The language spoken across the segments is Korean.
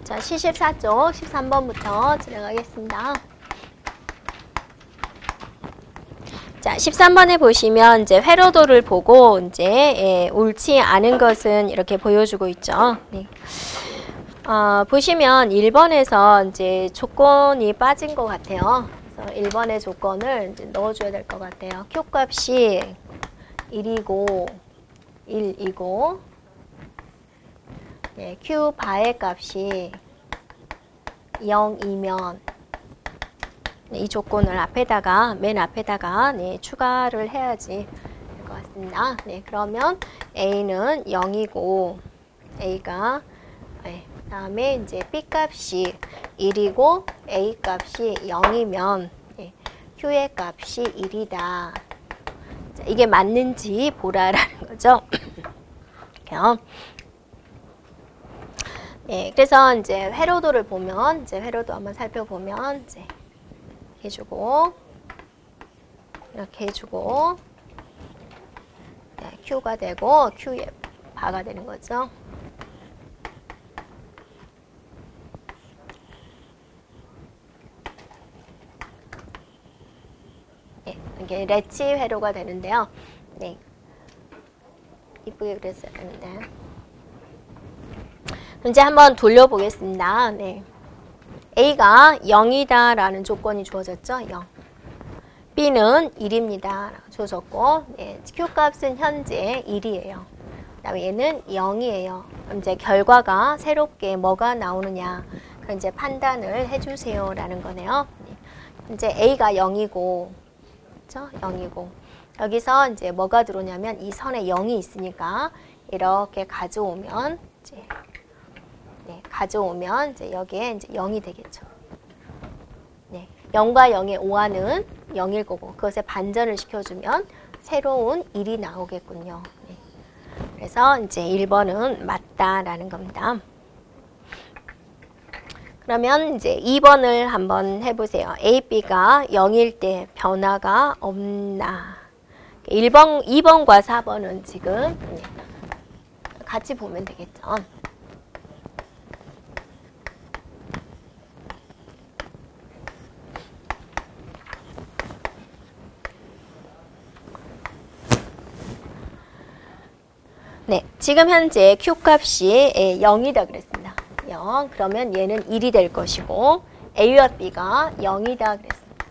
자, C14쪽 13번부터 진행하겠습니다. 자, 13번에 보시면 이제 회로도를 보고 이제 옳지 않은 것은 이렇게 보여주고 있죠. 네. 보시면 1번에서 이제 조건이 빠진 것 같아요. 그래서 1번의 조건을 이제 넣어줘야 될 것 같아요. Q 값이 1이고 네, Q 바의 값이 0이면 네, 이 조건을 맨 앞에다가 네, 추가를 해야지 될 것 같습니다. 네, 그러면 A는 0이고 A가 그 다음에 이제 B 값이 1이고 A 값이 0이면 네, Q의 값이 1이다. 자, 이게 맞는지 보라라는 거죠. 네, 그래서 이제 회로도를 보면 이제 회로도 한번 살펴보면 이제 해주고 이렇게 해주고 네, Q가 되고 Q의 바가 되는 거죠. 네, 이게 레치 회로가 되는데요. 네, 이쁘게 그랬어야 되는데. 이제 한번 돌려보겠습니다. 네. A가 0이다 라는 조건이 주어졌죠. 0. B는 1입니다. 주어졌고 네, Q값은 현재 1이에요. 그 다음에 얘는 0이에요. 그럼 이제 결과가 새롭게 뭐가 나오느냐 그럼 이제 판단을 해주세요 라는 거네요. 네. 이제 A가 0이고 그렇죠? 0이고 여기서 이제 뭐가 들어오냐면 이 선에 0이 있으니까 이렇게 가져오면 이제 이제 여기에 이제 0이 되겠죠. 네, 0과 0의 오화는 0일 거고 그것에 반전을 시켜주면 새로운 1이 나오겠군요. 네. 그래서 이제 1번은 맞다라는 겁니다. 그러면 이제 2번을 한번 해보세요. A, B가 0일 때 변화가 없나? 2번과 4번은 지금 같이 보면 되겠죠. 네, 지금 현재 Q값이 0이다 그랬습니다. 0, 그러면 얘는 1이 될 것이고 A와 B가 0이다 그랬습니다.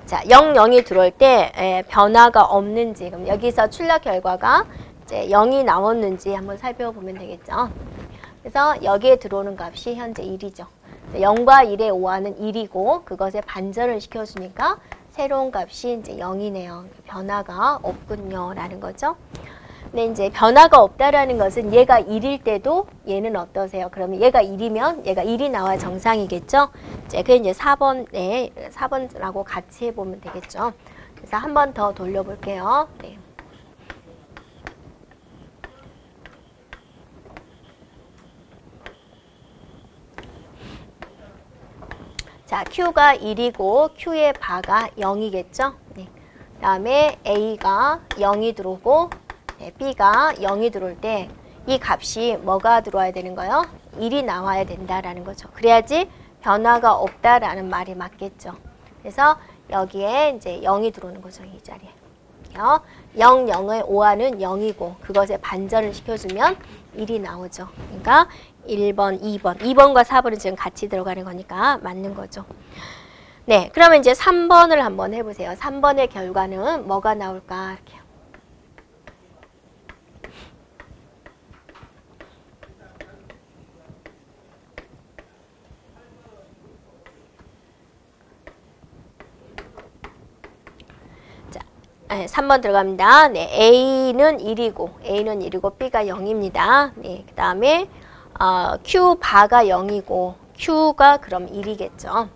자, 0, 0이 들어올 때 변화가 없는지 그럼 여기서 출력 결과가 이제 0이 나왔는지 한번 살펴보면 되겠죠. 그래서 여기에 들어오는 값이 현재 1이죠. 0과 1의 오화는 1이고 그것에 반전을 시켜주니까 새로운 값이 이제 0이네요. 변화가 없군요. 라는 거죠. 근데 이제 변화가 없다라는 것은 얘가 1일 때도 얘는 어떠세요? 그러면 얘가 1이면 얘가 1이 나와야 정상이겠죠? 그게 이제 4번하고 같이 해보면 되겠죠. 그래서 한 번 더 돌려볼게요. 네. 자, Q가 1이고 Q의 바가 0이겠죠? 네. 그 다음에 A가 0이 들어오고 네, B가 0이 들어올 때 이 값이 뭐가 들어와야 되는 거예요? 1이 나와야 된다라는 거죠. 그래야지 변화가 없다라는 말이 맞겠죠. 그래서 여기에 이제 0이 들어오는 거죠. 이 자리에. 0, 0의 오화는 0이고 그것에 반전을 시켜주면 1이 나오죠. 그러니까 1번, 2번과 4번은 지금 같이 들어가는 거니까 맞는 거죠. 네, 그러면 이제 3번을 한번 해보세요. 3번의 결과는 뭐가 나올까? 이렇게. 자, 3번 들어갑니다. 네, A는 1이고 B가 0입니다. 네, 그 다음에 Q 바가 0이고 Q가 그럼 1이겠죠.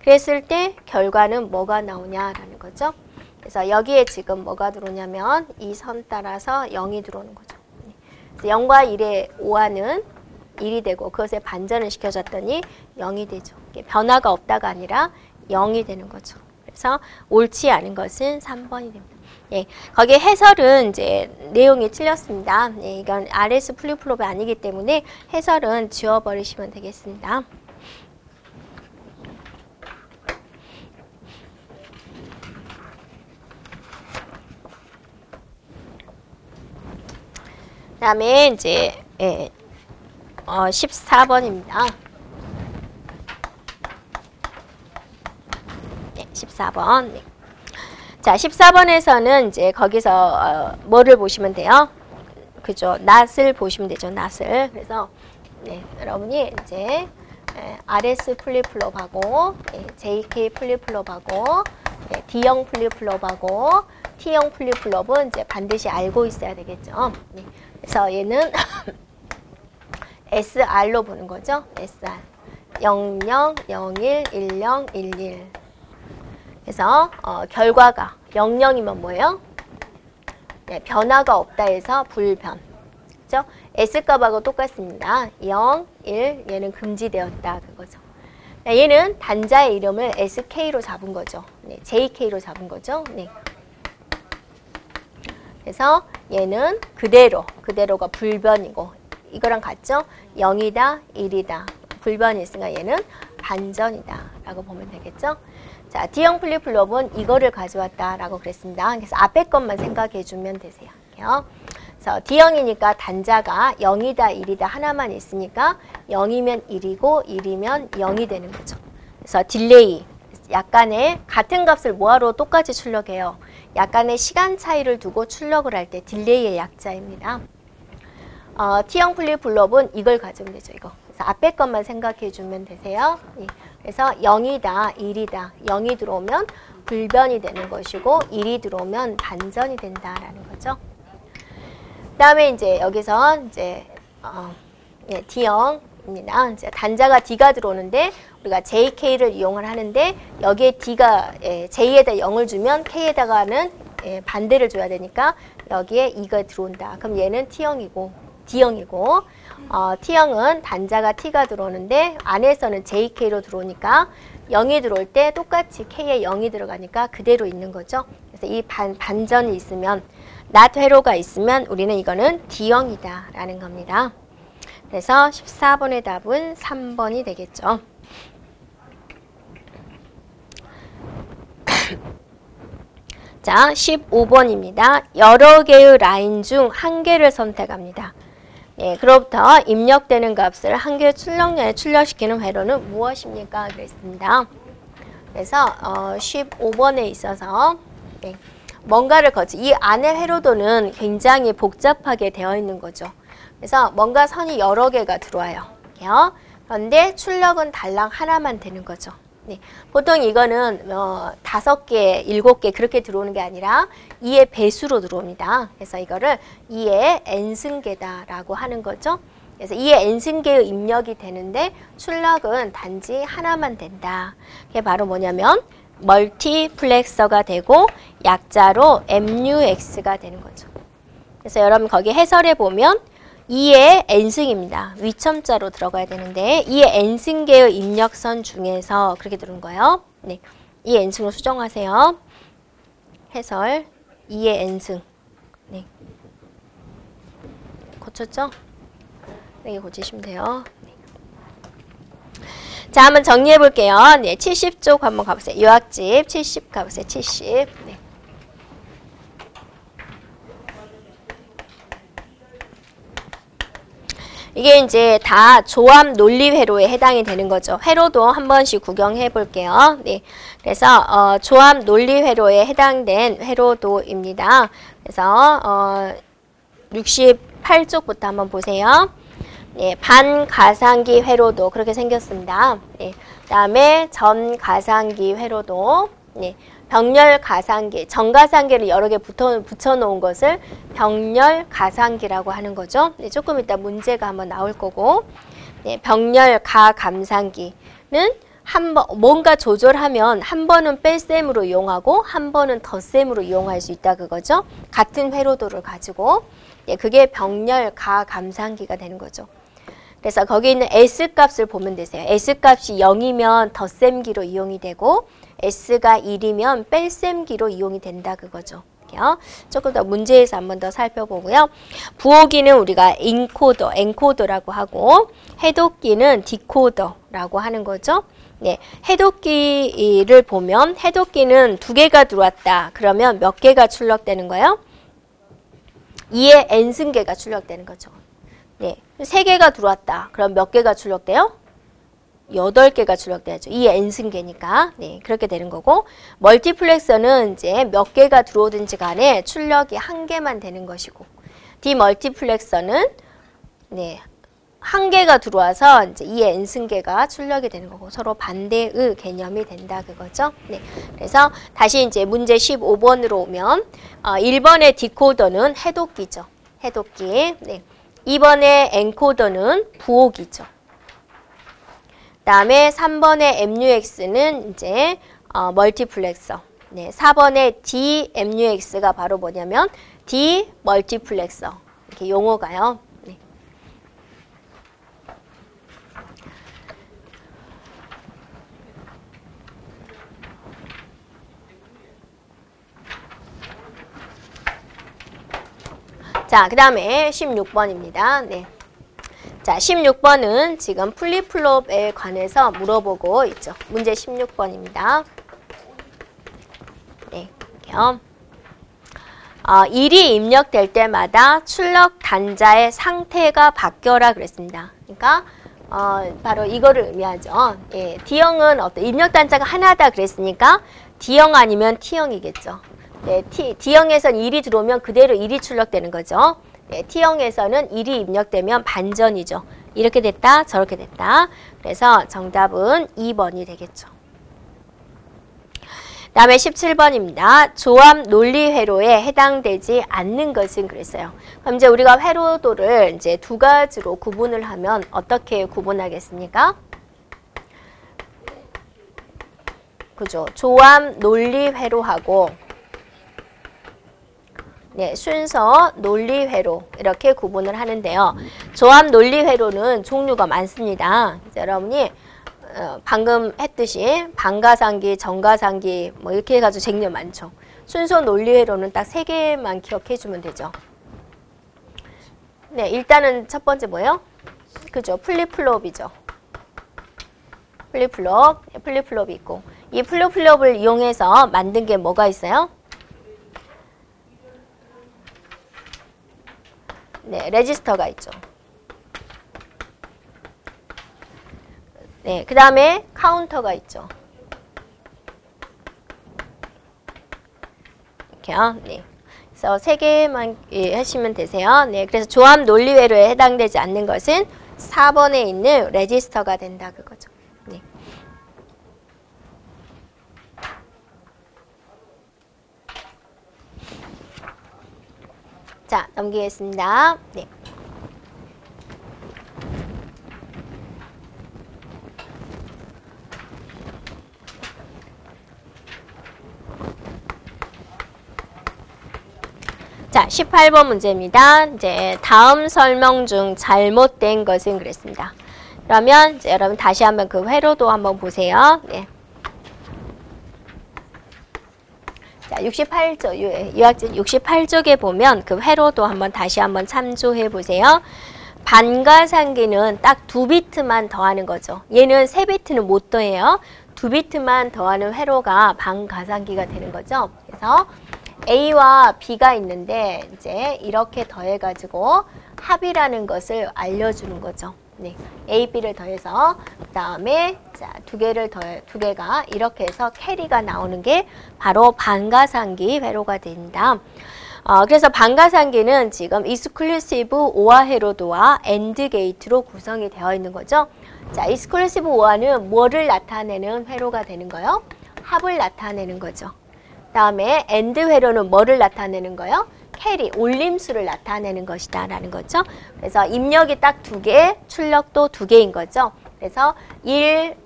그랬을 때 결과는 뭐가 나오냐라는 거죠. 그래서 여기에 지금 뭐가 들어오냐면 이 선 따라서 0이 들어오는 거죠. 그래서 0과 1의 오화는 1이 되고 그것에 반전을 시켜줬더니 0이 되죠. 변화가 없다가 아니라 0이 되는 거죠. 그래서 옳지 않은 것은 3번이 됩니다. 예, 거기 해설은 이제 내용이 틀렸습니다. 예, 이건 RS 플립플롭이 아니기 때문에 해설은 지워버리시면 되겠습니다. 그 다음에 이제 14번입니다. 네, 14번. 네. 자, 14번에서는 이제 거기서 뭐를 보시면 돼요? 그죠? 낫을 보시면 되죠. 낫을. 그래서 네, 여러분이 이제 RS 플립플롭하고 JK 플립플롭하고 D형 플립플롭하고 T형 플립플롭은 이제 반드시 알고 있어야 되겠죠. 네. 그래서 얘는 SR로 보는 거죠. SR. 00, 01, 10, 11. 그래서 결과가 00이면 뭐예요? 네, 변화가 없다 해서 불변. 그죠? S값하고 똑같습니다. 0, 1, 얘는 금지되었다. 그거죠. 얘는 단자의 이름을 SK로 잡은 거죠. 네, JK로 잡은 거죠. 네. 그래서 얘는 그대로가 불변이고 이거랑 같죠? 0이다, 1이다. 불변이 있으니까 얘는 반전이다 라고 보면 되겠죠? 자, D형 플립플롭은 이거를 가져왔다라고 그랬습니다. 그래서 앞에 것만 생각해 주면 되세요. 그래서 D형이니까 단자가 0이다, 1이다 하나만 있으니까 0이면 1이고 1이면 0이 되는 거죠. 그래서 딜레이, 약간의 같은 값을 뭐하러 똑같이 출력해요? 약간의 시간 차이를 두고 출력을 할 때 딜레이의 약자입니다. T형 플립플롭은 이걸 가지면 되죠. 이거. 그래서 앞에 것만 생각해 주면 되세요. 예. 그래서 0이다, 1이다. 0이 들어오면 불변이 되는 것이고 1이 들어오면 반전이 된다라는 거죠. 그다음에 이제 여기서 이제 D형입니다. 이제 단자가 D가 들어오는데 우리가 JK를 이용을 하는데 여기에 D가 J에다 0을 주면 K에다가는 반대를 줘야 되니까 여기에 2가 들어온다. 그럼 얘는 D형이고 T형은 단자가 T가 들어오는데 안에서는 JK로 들어오니까 0이 들어올 때 똑같이 K에 0이 들어가니까 그대로 있는 거죠. 그래서 이 반전이 있으면 not 회로가 있으면 우리는 이거는 D형이다 라는 겁니다. 그래서 14번의 답은 3번이 되겠죠. 자, 15번입니다. 여러 개의 라인 중 한 개를 선택합니다. 예, 그로부터 입력되는 값을 한 개의 출력량에 출력시키는 회로는 무엇입니까? 그랬습니다. 그래서 15번에 있어서 뭔가를 이 안의 회로도는 굉장히 복잡하게 되어 있는 거죠. 그래서 뭔가 선이 여러 개가 들어와요. 그런데 출력은 달랑 하나만 되는 거죠. 네. 보통 이거는 5개, 7개 그렇게 들어오는 게 아니라 2의 배수로 들어옵니다. 그래서 이거를 2의 n승계다라고 하는 거죠. 그래서 2의 n승계의 입력이 되는데 출력은 단지 하나만 된다. 그게 바로 뭐냐면 멀티플렉서가 되고 약자로 MUX가 되는 거죠. 그래서 여러분 거기 해설에 보면 2의 n승입니다. 위첨자로 들어가야 되는데 2의 n승계의 입력선 중에서 그렇게 들어온 거예요. 네, 2의 n승을 수정하세요. 해설 2의 n승. 네. 고쳤죠? 여기 고치시면 돼요. 네. 자, 한번 정리해 볼게요. 네, 70쪽 한번 가보세요. 요약집 70 가보세요. 70. 네. 이게 이제 다 조합 논리 회로에 해당이 되는 거죠. 회로도 한 번씩 구경해 볼게요. 네. 그래서 조합 논리 회로에 해당된 회로도입니다. 그래서 68쪽부터 한번 보세요. 네, 반가상기 회로도 그렇게 생겼습니다. 네. 그다음에 전가상기 회로도, 네. 병렬 가상기, 전가상기를 여러 개 붙여놓은 것을 병렬 가상기라고 하는 거죠. 네, 조금 이따 문제가 한번 나올 거고, 네, 병렬 가감상기는 한 번 뭔가 조절하면 한 번은 뺄셈으로 이용하고 한 번은 덧셈으로 이용할 수 있다 그거죠. 같은 회로도를 가지고, 네, 그게 병렬 가감상기가 되는 거죠. 그래서 거기 있는 S값을 보면 되세요. S값이 0이면 덧셈기로 이용이 되고 S가 1이면 뺄셈기로 이용이 된다 그거죠. 조금 더 문제에서 한 번 더 살펴보고요. 부호기는 우리가 인코더, 엔코더라고 하고 해독기는 디코더라고 하는 거죠. 네, 해독기를 보면 해독기는 2개가 들어왔다. 그러면 몇 개가 출력되는 거예요? 2의 n승계가 출력되는 거죠. 네, 3개가 들어왔다. 그럼 몇 개가 출력돼요? 8개가 출력돼야죠. 2의 n승계니까. 네, 그렇게 되는 거고 멀티플렉서는 이제 몇 개가 들어오든지 간에 출력이 1개만 되는 것이고 디멀티플렉서는 네, 1개가 들어와서 이제 2의 n승계가 출력이 되는 거고 서로 반대의 개념이 된다 그거죠. 네. 그래서 다시 이제 문제 15번으로 오면 1번의 디코더는 해독기죠. 해독기. 네. 2번의 엔코더는 부호기죠. 그다음에 3번의 MUX는 이제 멀티플렉서. 네. 4번의 DMUX가 바로 뭐냐면 디멀티플렉서. 이렇게 용어가요. 자, 그 다음에 16번입니다. 네. 자, 16번은 지금 플립플롭에 관해서 물어보고 있죠. 문제 16번입니다. 네. 이렇게요. 1이 입력될 때마다 출력 단자의 상태가 바뀌어라 그랬습니다. 그러니까 바로 이거를 의미하죠. 예, D형은 어떤 입력 단자가 하나다 그랬으니까 D형 아니면 T형이겠죠. 네, D형에선 1이 들어오면 그대로 1이 출력되는 거죠. 네, T형에서는 1이 입력되면 반전이죠. 이렇게 됐다, 저렇게 됐다. 그래서 정답은 2번이 되겠죠. 다음에 17번입니다. 조합 논리 회로에 해당되지 않는 것은 그랬어요. 그럼 이제 우리가 회로도를 이제 2가지로 구분을 하면 어떻게 구분하겠습니까? 그죠? 조합 논리 회로하고 네, 순서 논리 회로 이렇게 구분을 하는데요. 조합 논리 회로는 종류가 많습니다. 여러분이 방금 했듯이 반가상기, 정가상기 뭐 이렇게 해가지고 쟁여 많죠. 순서 논리 회로는 딱 3개만 기억해 주면 되죠. 네, 일단은 첫 번째 뭐예요? 그죠? 플립플롭이죠. 플립플롭이 있고 이 플립플롭을 이용해서 만든 게 뭐가 있어요? 네, 레지스터가 있죠. 네, 그 다음에 카운터가 있죠. 이렇게요. 네. 그래서 3개만 하시면 되세요. 네, 그래서 조합 논리 회로에 해당되지 않는 것은 4번에 있는 레지스터가 된다 그거죠. 네. 자, 넘기겠습니다. 네. 자, 18번 문제입니다. 이제 다음 설명 중 잘못된 것은 그랬습니다. 그러면 이제 여러분 다시 한번 그 회로도 한번 보세요. 네. 자, 68쪽, 유학진 68쪽에 보면 그 회로도 한번 다시 한번 참조해 보세요. 반가상기는 딱 2비트만 더하는 거죠. 얘는 3비트는 못 더해요. 2비트만 더하는 회로가 반가상기가 되는 거죠. 그래서 A와 B가 있는데 이제 이렇게 더해가지고 합이라는 것을 알려주는 거죠. 네, A, B를 더해서 그 다음에 자, 2개가 이렇게 해서 캐리가 나오는 게 바로 반가상기 회로가 된다. 그래서 반가상기는 지금 익스클루시브 오화 회로도와 엔드 게이트로 구성이 되어 있는 거죠. 자, 익스클루시브 오화는 뭐를 나타내는 회로가 되는 거예요? 합을 나타내는 거죠. 다음에 엔드 회로는 뭐를 나타내는 거예요? 캐리, 올림수를 나타내는 것이다 라는 거죠. 그래서 입력이 딱 2개, 출력도 2개인 거죠. 그래서 1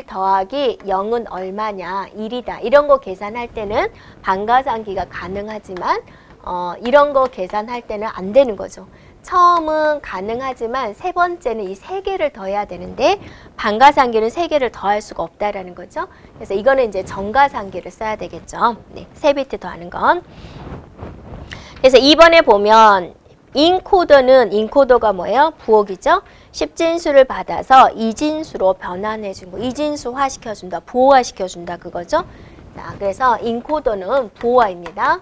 더하기 0은 얼마냐, 1이다. 이런 거 계산할 때는 반가상기가 가능하지만 이런 거 계산할 때는 안 되는 거죠. 처음은 가능하지만 세 번째는 이 세 개를 더해야 되는데 반가상기는 세 개를 더할 수가 없다라는 거죠. 그래서 이거는 이제 정가상기를 써야 되겠죠. 네, 세 비트 더하는 건. 그래서 2번에 보면 인코더가 뭐예요? 부호기죠. 10진수를 받아서 2진수로 변환해 준 거. 2진수화 시켜준다. 부호화 시켜준다. 그거죠. 자, 그래서 인코더는 부호화입니다.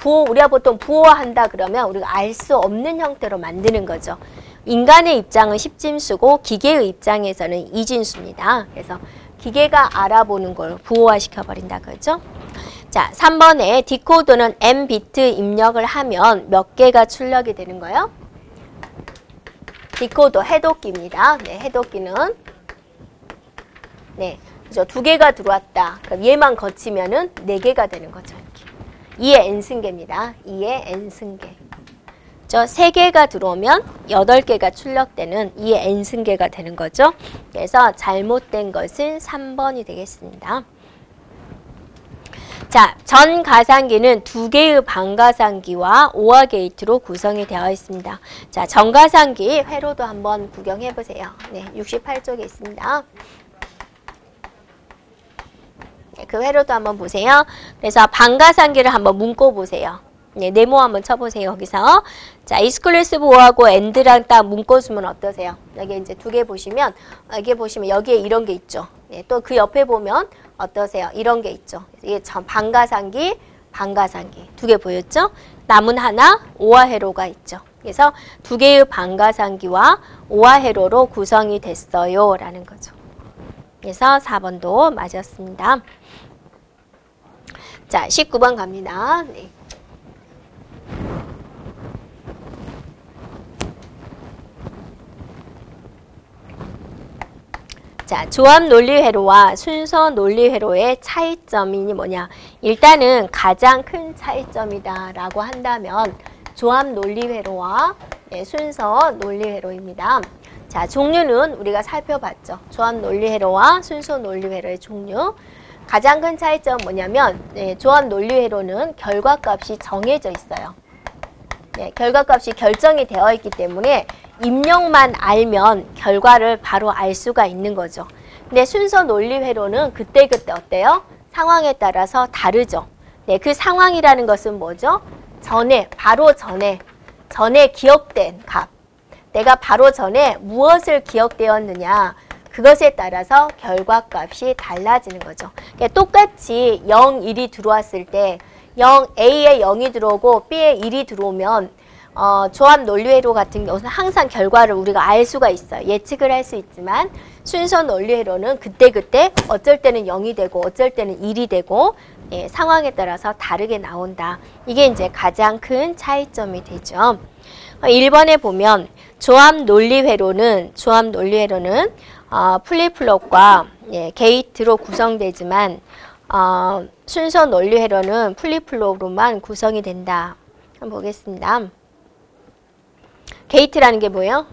우리가 보통 부호화한다 그러면 우리가 알 수 없는 형태로 만드는 거죠. 인간의 입장은 10진수고 기계의 입장에서는 2진수입니다. 그래서 기계가 알아보는 걸 부호화 시켜버린다. 그죠? 자, 3번에 디코더는 M비트 입력을 하면 몇 개가 출력이 되는 거예요? 디코더 해독기입니다. 네, 해독기는 네, 그죠? 2개가 들어왔다. 그럼 얘만 거치면은 4개가 되는 거죠. 이렇게. 2의 n승계입니다. 2의 n승계. 저 3개가 들어오면 8개가 출력되는 2의 n승계가 되는 거죠. 그래서 잘못된 것은 3번이 되겠습니다. 자, 전 가상기는 2개의 반가상기와 오화 게이트로 구성이 되어 있습니다. 자, 전 가상기 회로도 한번 구경해 보세요. 네, 68쪽에 있습니다. 네, 그 회로도 한번 보세요. 그래서 반가상기를 한번 문고 보세요. 네, 네모 한번 쳐보세요. 여기서. 자, 이스클래스 보호하고 엔드랑 딱 문고수면 어떠세요? 여기 이제 2개 보시면, 여기 보시면 여기에 이런 게 있죠. 네, 또 그 옆에 보면 어떠세요? 이런 게 있죠. 이게 반가상기, 2개 보였죠? 남은 하나, 오화회로가 있죠. 그래서 2개의 반가상기와 오화회로로 구성이 됐어요. 라는 거죠. 그래서 4번도 맞았습니다. 자, 19번 갑니다. 네. 자, 조합 논리 회로와 순서 논리 회로의 차이점이 뭐냐? 일단은 가장 큰 차이점이다라고 한다면 조합 논리 회로와 순서 논리 회로입니다. 자, 종류는 우리가 살펴봤죠. 조합 논리 회로와 순서 논리 회로의 종류. 가장 큰 차이점은 뭐냐면 조합 논리 회로는 결과값이 정해져 있어요. 네, 결과값이 결정이 되어 있기 때문에 입력만 알면 결과를 바로 알 수가 있는 거죠. 근데 순서 논리 회로는 그때그때 어때요? 상황에 따라서 다르죠. 네, 그 상황이라는 것은 뭐죠? 바로 전에 기억된 값. 내가 바로 전에 무엇을 기억되었느냐. 그것에 따라서 결과값이 달라지는 거죠. 그러니까 똑같이 0, 1이 들어왔을 때 A에 0이 들어오고 B에 1이 들어오면 조합 논리회로 같은 경우는 항상 결과를 우리가 알 수가 있어요. 예측을 할 수 있지만 순서 논리회로는 그때그때 어쩔 때는 0이 되고 어쩔 때는 1이 되고 상황에 따라서 다르게 나온다. 이게 이제 가장 큰 차이점이 되죠. 1번에 보면 조합 논리회로는 플립플롭과 게이트로 구성되지만 순서 논리회로는 플립플롭으로만 구성이 된다. 한번 보겠습니다. 게이트라는 게 뭐예요?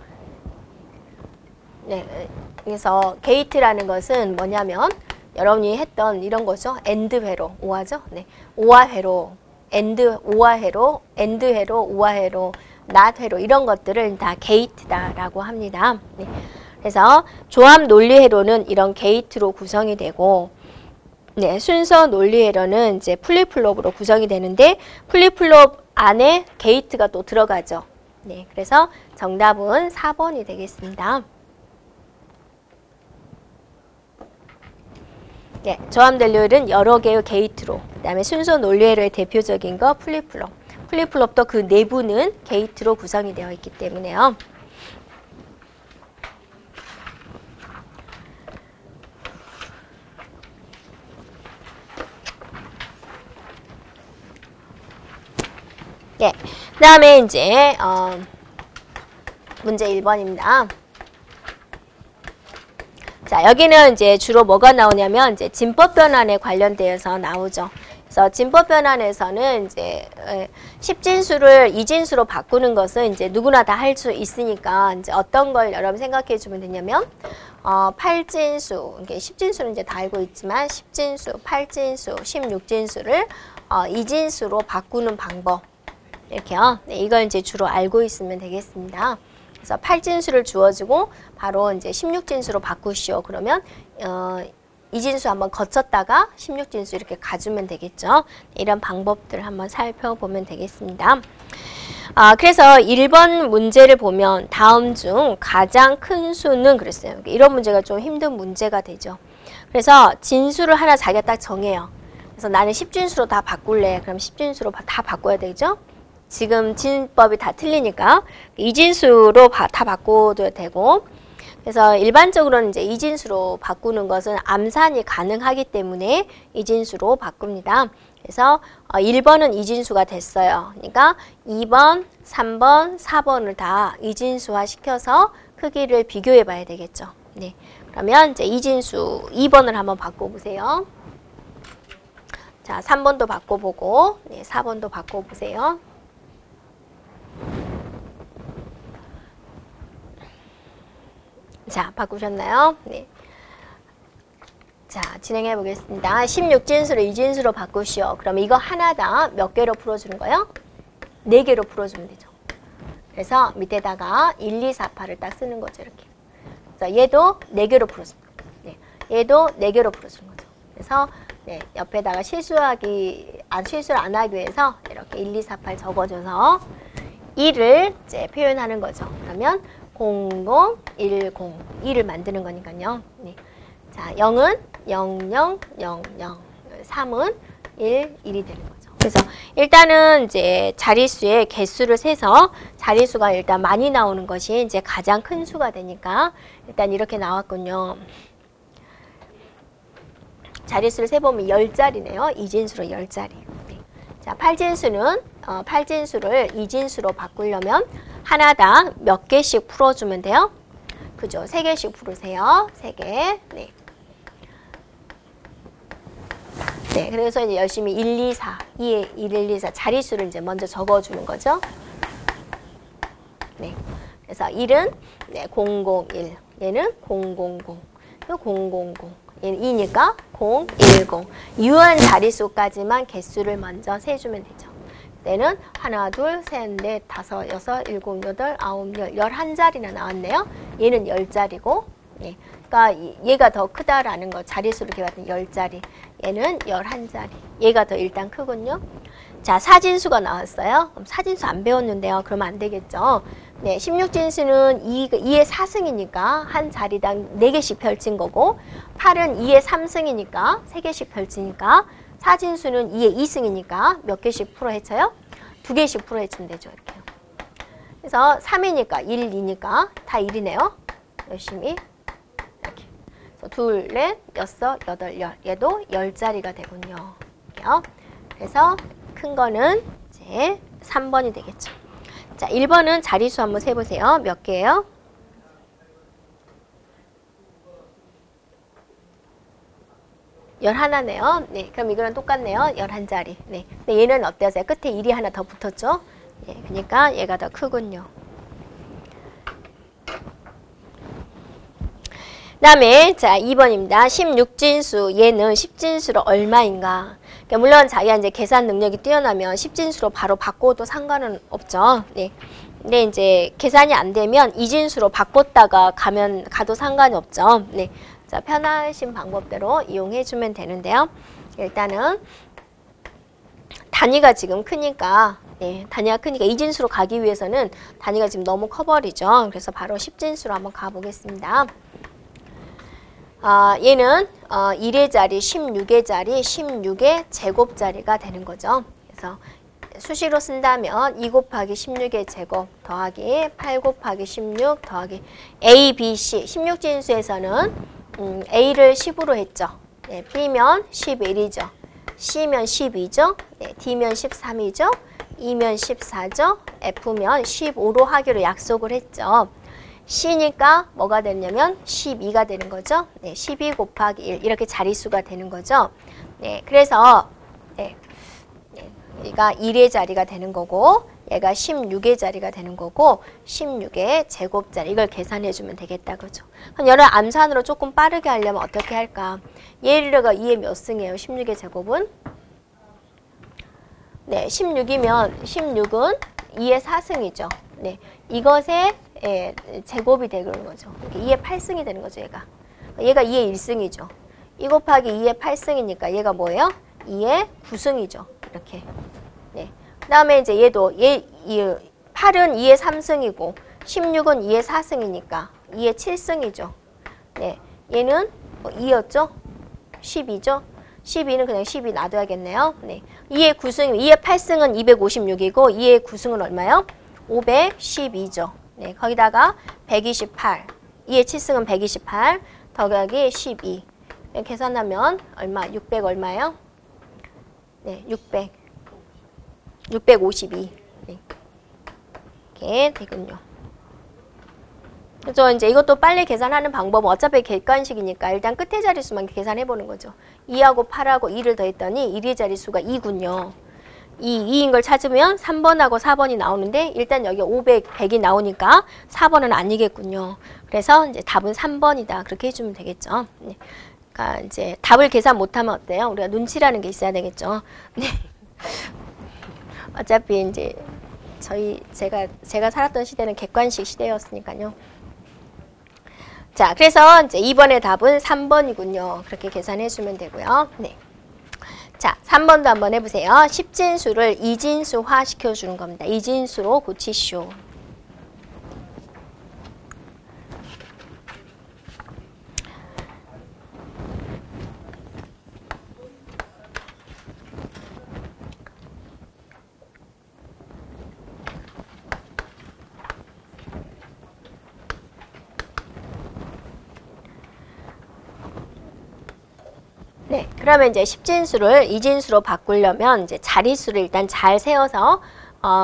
네, 그래서 게이트라는 것은 뭐냐면 여러분이 했던 이런 거죠. 엔드 회로, 오화죠. 네, 오화 회로, 오화 회로, 엔드 회로, 오화 회로, 낫 회로 이런 것들을 다 게이트다라고 합니다. 네, 그래서 조합 논리 회로는 이런 게이트로 구성이 되고, 네, 순서 논리 회로는 이제 플립플롭으로 구성이 되는데 플립플롭 안에 게이트가 또 들어가죠. 네, 그래서 정답은 4번이 되겠습니다. 네, 조합 논리회로는 여러 개의 게이트로, 그 다음에 순서 논리회로의 대표적인 거 플립플롭. 플립플롭도 그 내부는 게이트로 구성이 되어 있기 때문에요. 네, 그 다음에 이제 문제 1번입니다. 자, 여기는 이제 주로 뭐가 나오냐면 이제 진법 변환에 관련되어서 나오죠. 그래서 진법 변환에서는 이제 10진수를 2진수로 바꾸는 것은 이제 누구나 다 할 수 있으니까 이제 어떤 걸 여러분 생각해 주면 되냐면 8진수, 이게 10진수는 이제 다 알고 있지만 10진수, 8진수, 16진수를 2진수로 바꾸는 방법. 이렇게요. 네, 이걸 이제 주로 알고 있으면 되겠습니다. 그래서 8진수를 주어주고 바로 이제 16진수로 바꾸시오. 그러면 이 진수 한번 거쳤다가 16진수 이렇게 가주면 되겠죠. 이런 방법들 한번 살펴보면 되겠습니다. 그래서 1번 문제를 보면 다음 중 가장 큰 수는 그랬어요. 이런 문제가 좀 힘든 문제가 되죠. 그래서 진수를 하나 자기가 딱 정해요. 그래서 나는 10진수로 다 바꿀래. 그럼 10진수로 다 바꿔야 되죠. 지금 진법이 다 틀리니까 이진수로 다 바꿔도 되고, 그래서 일반적으로는 이제 이진수로 바꾸는 것은 암산이 가능하기 때문에 이진수로 바꿉니다. 그래서 1번은 이진수가 됐어요. 그러니까 2번, 3번, 4번을 다 이진수화 시켜서 크기를 비교해 봐야 되겠죠. 네. 그러면 이제 이진수 2번을 한번 바꿔보세요. 자, 3번도 바꿔보고, 네, 4번도 바꿔보세요. 자, 바꾸셨나요? 네. 자, 진행해 보겠습니다. 16진수를 2진수로 바꾸시오. 그럼 이거 하나당 몇 개로 풀어주는 거예요? 4개로 풀어주면 되죠. 그래서 밑에다가 1, 2, 4, 8을 딱 쓰는 거죠. 이렇게. 그래서 얘도 4개로 풀어줍니다. 네. 얘도 4개로 풀어주는 거죠. 그래서 네, 옆에다가 실수를 안 하기 위해서 이렇게 1, 2, 4, 8 적어줘서 1을 이제 표현하는 거죠. 그러면 00, 10, 2를 만드는 거니까요. 네. 자, 0은 00, 00, 3은 1, 1이 되는 거죠. 그래서 일단은 이제 자릿수의 개수를 세서 자릿수가 일단 많이 나오는 것이 이제 가장 큰 수가 되니까 일단 이렇게 나왔군요. 자릿수를 세보면 10자리네요. 이진수로 10자리. 네. 자, 8진수는 8진수를 2진수로 바꾸려면 하나당 몇 개씩 풀어주면 돼요? 그죠? 3개씩 풀으세요. 3개. 네. 네, 그래서 이제 열심히 1, 2, 4, 2에 1, 2, 4 자릿수를 이제 먼저 적어주는 거죠. 네. 그래서 1은 네, 001, 얘는 000, 000. 얘는 2니까 0, 10. 유한 자릿수까지만 개수를 먼저 세주면 되죠. 얘는 하나, 둘, 셋, 넷, 다섯, 여섯, 일곱, 여덟, 아홉, 열, 11자리나 나왔네요. 얘는 10자리고, 예. 그러니까 얘가 더 크다라는 거, 자릿수로 이렇게 봤더니 10자리. 얘는 11자리. 얘가 더 일단 크군요. 자, 사진수가 나왔어요. 그럼 사진수 안 배웠는데요. 그러면 안 되겠죠. 네, 16진수는 2의 4승이니까 한 자리당 4개씩 펼친 거고, 8은 2의 3승이니까 3개씩 펼치니까, 사진수는 2의 2승이니까 몇 개씩 풀어 헤쳐요? 2개씩 풀어 헤치면 되죠. 이렇게. 그래서 3이니까 1, 2니까 다 1이네요. 열심히. 이렇게. 그래서 2, 4, 6, 8, 10. 얘도 10자리가 되군요. 이렇게요. 그래서 큰 거는 이제 3번이 되겠죠. 자, 1번은 자릿수 한번 세보세요. 몇 개예요? 열하나네요. 네, 그럼 이거랑 똑같네요. 11자리. 네. 근데 얘는 어때요? 끝에 1이 하나 더 붙었죠? 네, 그러니까 얘가 더 크군요. 그다음에 자, 2번입니다. 16진수. 얘는 10진수로 얼마인가? 그러니까 물론 자기가 이제 계산 능력이 뛰어나면 10진수로 바로 바꿔도 상관은 없죠. 네. 근데 이제 계산이 안 되면 2진수로 바꿨다가 가도 상관이 없죠. 네. 자, 편하신 방법대로 이용해 주면 되는데요. 일단은 단위가 크니까 네, 단위가 크니까 2진수로 가기 위해서는 단위가 지금 너무 커버리죠. 그래서 바로 10진수로 한번 가보겠습니다. 얘는 1의 자리, 16의 자리, 16의 제곱자리가 되는 거죠. 그래서 수식으로 쓴다면 2 곱하기 16의 제곱 더하기 8 곱하기 16 더하기 A, B, C. 16진수에서는 A를 10으로 했죠. 네, B면 11이죠. C면 12죠. 네, D면 13이죠. E면 14죠. F면 15로 하기로 약속을 했죠. C니까 뭐가 되냐면 12가 되는 거죠. 네, 12 곱하기 1 이렇게 자릿수가 되는 거죠. 네, 그래서 네, 얘가 1의 자리가 되는 거고 얘가 16의 자리가 되는 거고 16의 제곱자리 이걸 계산해 주면 되겠다. 그죠? 그럼 여러분 암산으로 조금 빠르게 하려면 어떻게 할까? 얘가 2의 몇 승이에요? 16의 제곱은 네, 16이면 16은 2의 4승이죠. 네, 이것의 제곱이 되는 거죠. 2의 8승이 되는 거죠, 얘가. 얘가 2의 1승이죠. 2 곱하기 2의 8승이니까 얘가 뭐예요? 2의 9승이죠. 이렇게. 네. 그 다음에 이제 얘도 8은 2의 3승이고 16은 2의 4승이니까 2의 7승이죠. 네. 얘는 2였죠? 12죠? 12는 그냥 12 놔둬야겠네요. 네. 2의 9승, 2의 8승은 256이고 2의 9승은 얼마요? 512죠. 네. 거기다가 128. 2의 7승은 128. 더하기 12. 네, 계산하면 얼마? 600 얼마예요? 네, 600. 652. 네. 이렇게 되군요. 그래서 이제 이것도 빨리 계산하는 방법은 어차피 객관식이니까 일단 끝에 자릿수만 계산해 보는 거죠. 2하고 8하고 2를 더했더니 1의 자릿수가 2군요. 2인 걸 찾으면 3번하고 4번이 나오는데 일단 여기 500, 100이 나오니까 4번은 아니겠군요. 그래서 이제 답은 3번이다. 그렇게 해주면 되겠죠. 네. 그러니까 이제 답을 계산 못하면 어때요? 우리가 눈치라는 게 있어야 되겠죠. 네. 어차피 이제 제가 살았던 시대는 객관식 시대였으니까요. 자, 그래서 이제 2번의 답은 3번이군요. 그렇게 계산해 주면 되고요. 네. 자, 3번도 한번 해보세요. 10진수를 이진수화 시켜주는 겁니다. 이진수로 고치시오. 네, 그러면 이제 10진수를 이진수로 바꾸려면 이제 자릿수를 일단 잘 세워서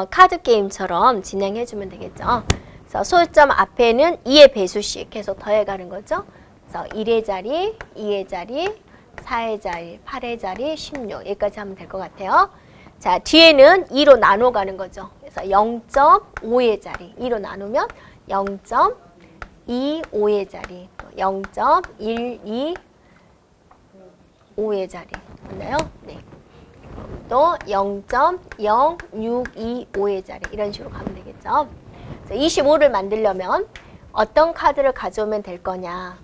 카드 게임처럼 진행해 주면 되겠죠. 그래서 소점 앞에는 2의 배수씩 계속 더해가는 거죠. 그래서 1의 자리, 2의 자리, 4의 자리, 8의 자리, 16 여기까지 하면 될 것 같아요. 자, 뒤에는 2로 나눠가는 거죠. 그래서 0.5의 자리, 2로 나누면 0.25의 자리, 0.12 5의 자리 맞나요? 네. 또 0.0625의 자리 이런 식으로 가면 되겠죠. 그래서 25를 만들려면 어떤 카드를 가져오면 될 거냐.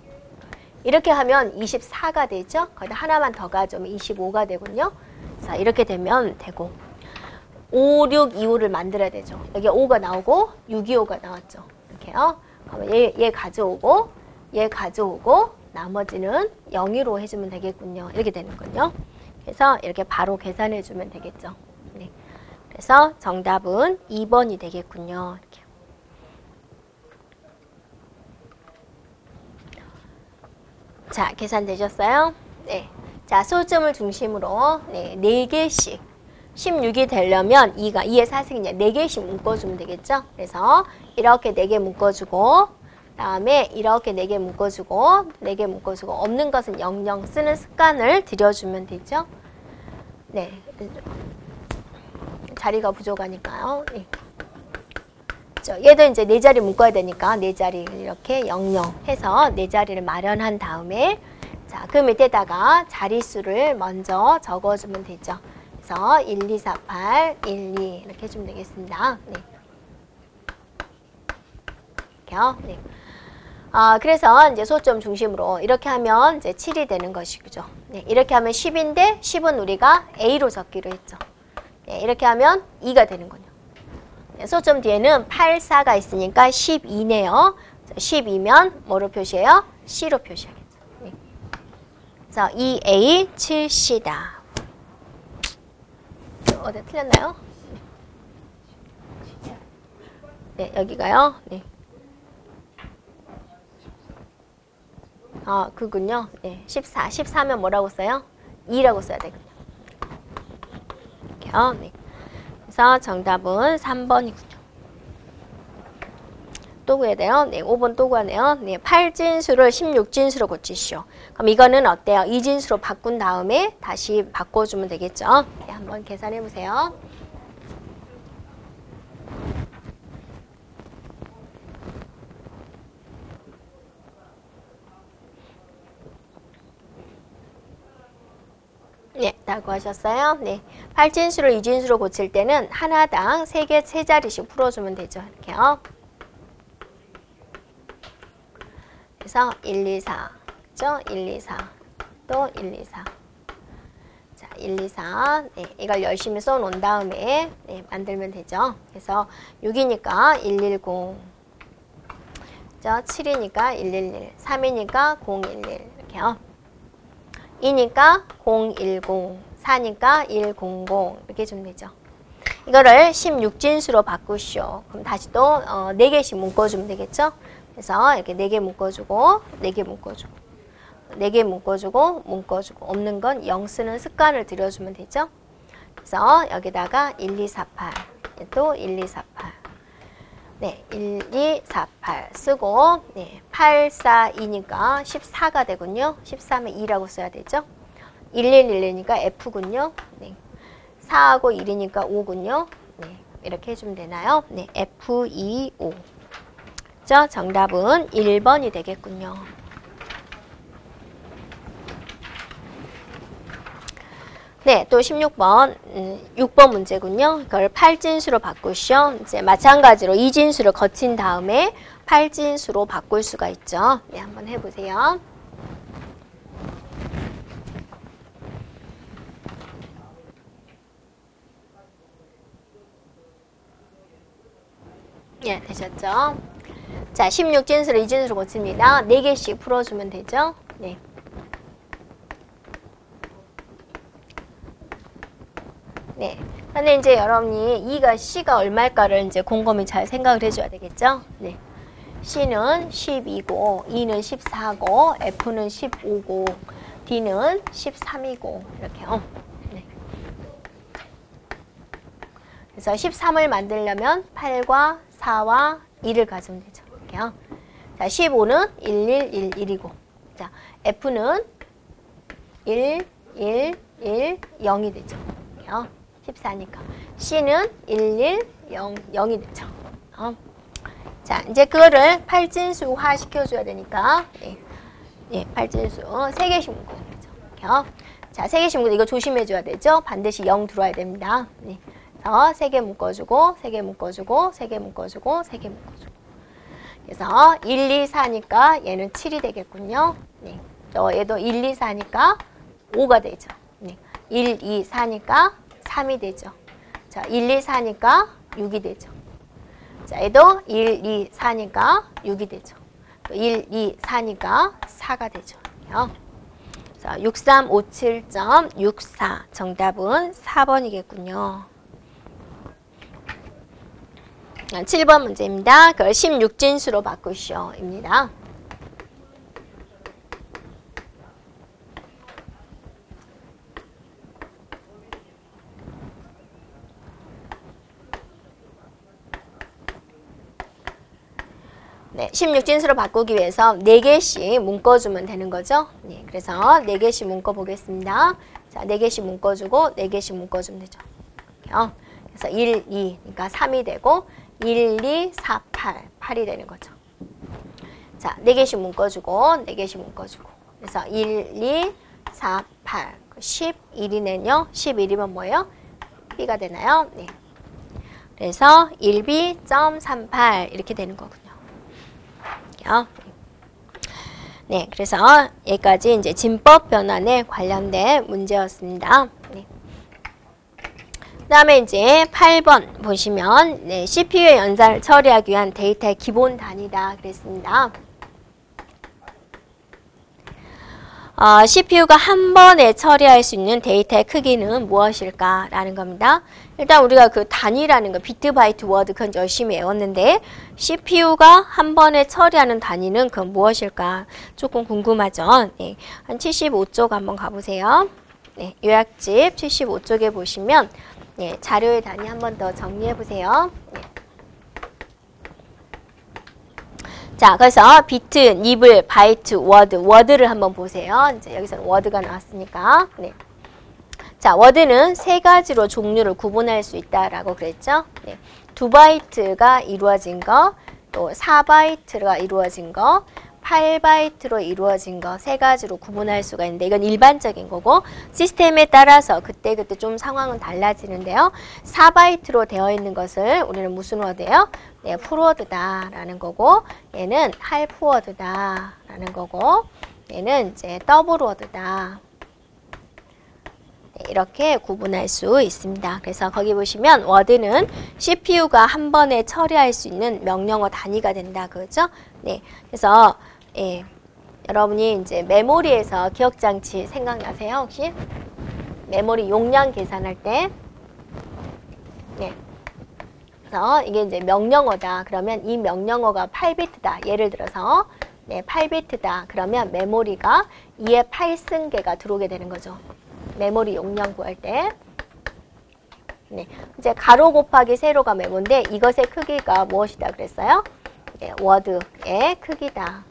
이렇게 하면 24가 되죠. 거기다 하나만 더 가져오면 25가 되군요. 자, 이렇게 되면 되고 5625를 만들어야 되죠. 여기 5가 나오고 625가 나왔죠. 이렇게요. 그러면 얘 가져오고 얘 가져오고 나머지는 0으로 해주면 되겠군요. 이렇게 되는군요. 그래서 이렇게 바로 계산해주면 되겠죠. 네. 그래서 정답은 2번이 되겠군요. 이렇게. 자, 계산되셨어요? 네. 자, 소점을 중심으로 4개씩 16이 되려면 2의 4승이냐 4개씩 묶어주면 되겠죠. 그래서 이렇게 4개 묶어주고 다음에 이렇게 4개 묶어주고 4개 묶어주고 없는 것은 00 쓰는 습관을 들여주면 되죠. 네, 자리가 부족하니까요. 네. 얘도 이제 4자리 묶어야 되니까 4자리 이렇게 00 해서 4자리를 마련한 다음에 자, 그 밑에다가 자릿수를 먼저 적어주면 되죠. 그래서 1, 2, 4, 8, 1, 2 이렇게 해주면 되겠습니다. 네. 이렇게요. 네. 그래서 이제 소점 중심으로 이렇게 하면 이제 7이 되는 것이죠. 네, 이렇게 하면 10인데 10은 우리가 A로 적기로 했죠. 네, 이렇게 하면 2가 되는군요. 네, 소점 뒤에는 8, 4가 있으니까 12네요. 12면 뭐로 표시해요? C로 표시하겠죠. 네. 그래서 2A 7C다. 어디 틀렸나요? 네, 여기가요. 네. 그군요. 네, 14. 14면 뭐라고 써요? 2라고 써야 되군요. 이렇게요. 네. 그래서 정답은 3번이군요. 또 구해야 돼요. 네, 5번 또 구하네요. 네, 8진수를 16진수로 고치시오. 그럼 이거는 어때요? 2진수로 바꾼 다음에 다시 바꿔주면 되겠죠. 네, 한번 계산해 보세요. 네, 다 구하셨어요? 네. 8진수를 2진수로 고칠 때는 하나당 3개, 3자리씩 풀어주면 되죠. 이렇게요. 그래서 1, 2, 4. 그죠? 1, 2, 4. 또 1, 2, 4. 자, 1, 2, 4. 네, 이걸 열심히 써놓은 다음에 네, 만들면 되죠. 그래서 6이니까 110. 그죠? 7이니까 111. 3이니까 011. 이렇게요. 2니까 010. 4니까 100. 이렇게 주면 되죠. 이거를 16진수로 바꾸시오. 그럼 다시 또 4개씩 묶어주면 되겠죠? 그래서 이렇게 4개 묶어주고 4개 묶어주고 4개 묶어주고 묶어주고 없는 건 0 쓰는 습관을 들여주면 되죠. 그래서 여기다가 1248 또 1248 네, 1248 쓰고 네, 842니까 14가 되군요. 14면 2라고 써야 되죠. 1111이니까 F군요. 네. 4하고 1이니까 5군요. 네, 이렇게 해주면 되나요? 네, F25. 정답은 1번이 되겠군요. 네, 또 16번, 6번 문제군요. 이걸 8진수로 바꾸시오. 이제 마찬가지로 2진수를 거친 다음에 8진수로 바꿀 수가 있죠. 네, 한번 해보세요. 네, 되셨죠? 자, 16진수를 2진수로 고칩니다. 4개씩 풀어주면 되죠? 네. 네. 근데 이제 여러분이 C가 얼마일까를 이제 곰곰이 잘 생각을 해줘야 되겠죠? 네. C는 12고, E는 14고, F는 15고, D는 13이고, 이렇게요. 네. 그래서 13을 만들려면 8과 4와 2를 가지면 되죠. 이렇게요. 자, 15는 1111이고, 자, F는 1, 1, 1, 0이 되죠. 이렇게요. 14니까. C는 11, 0, 0이 되죠. 자, 이제 그거를 8진수화 시켜줘야 되니까, 예, 예, 8진수 3개씩 묶어야 되죠. 이렇게요. 자, 3개씩 묶어 이거 조심해줘야 되죠. 반드시 0 들어와야 됩니다. 네. 그래서 3개 묶어주고, 3개 묶어주고, 3개 묶어주고, 3개 묶어주고. 그래서 1, 2, 4니까 얘는 7이 되겠군요. 네. 얘도 1, 2, 4니까 5가 되죠. 네. 1, 2, 4니까 3이 되죠. 자, 1, 2, 4니까 6이 되죠. 자, 얘도 1, 2, 4니까 6이 되죠. 또 1, 2, 4니까 4가 되죠. 자, 6357.64 정답은 4번이겠군요. 7번 문제입니다. 그걸 16진수로 바꾸시오입니다. 네, 16진수로 바꾸기 위해서 4개씩 묶어주면 되는 거죠. 네, 그래서 4개씩 묶어보겠습니다. 자, 4개씩 묶어주고 4개씩 묶어주면 되죠. 이렇게요. 그래서 1, 2, 그러니까 3이 되고 1, 2, 4, 8, 8이 되는 거죠. 자, 4개씩 묶어주고 4개씩 묶어주고 그래서 1, 2, 4, 8, 11이네요. 11이면 뭐예요? B가 되나요? 네. 그래서 1B.38 이렇게 되는 거군요. 네, 그래서 여기까지 이제 진법 변환에 관련된 문제였습니다. 네. 그 다음에 이제 8번 보시면 네, CPU의 연산을 처리하기 위한 데이터의 기본 단위다 그랬습니다. CPU가 한 번에 처리할 수 있는 데이터의 크기는 무엇일까? 라는 겁니다. 일단 우리가 그 단위라는 거, 비트, 바이트, 워드, 그건 열심히 외웠는데 CPU가 한 번에 처리하는 단위는 그건 무엇일까? 조금 궁금하죠? 네, 한 75쪽 한번 가보세요. 네, 요약집 75쪽에 보시면 네, 자료의 단위 한 번 더 정리해보세요. 네. 자, 그래서 비트, 니블, 바이트, 워드를 한번 보세요. 이제 여기서는 워드가 나왔으니까. 네. 자, 워드는 3가지로 종류를 구분할 수 있다라고 그랬죠. 네. 2바이트가 이루어진 거, 또 4바이트가 이루어진 거, 8바이트로 이루어진 거 세 가지로 구분할 수가 있는데 이건 일반적인 거고 시스템에 따라서 그때그때 좀 상황은 달라지는데요. 4바이트로 되어 있는 것을 우리는 무슨 워드예요? 네, 풀워드다라는 거고 얘는 할프워드다라는 거고 얘는 이제 더블워드다. 이렇게 구분할 수 있습니다. 그래서 거기 보시면 워드는 CPU가 한 번에 처리할 수 있는 명령어 단위가 된다. 그죠? 네. 그래서 예. 여러분이 이제 메모리에서 기억장치 생각나세요? 혹시? 메모리 용량 계산할 때. 네. 그래서 이게 이제 명령어다. 그러면 이 명령어가 8비트다. 예를 들어서 네, 8비트다. 그러면 메모리가 2의 8승계가 들어오게 되는 거죠. 메모리 용량 구할 때. 네, 이제 가로 곱하기 세로가 메모인데 이것의 크기가 무엇이다 그랬어요? 네, 워드의 크기다.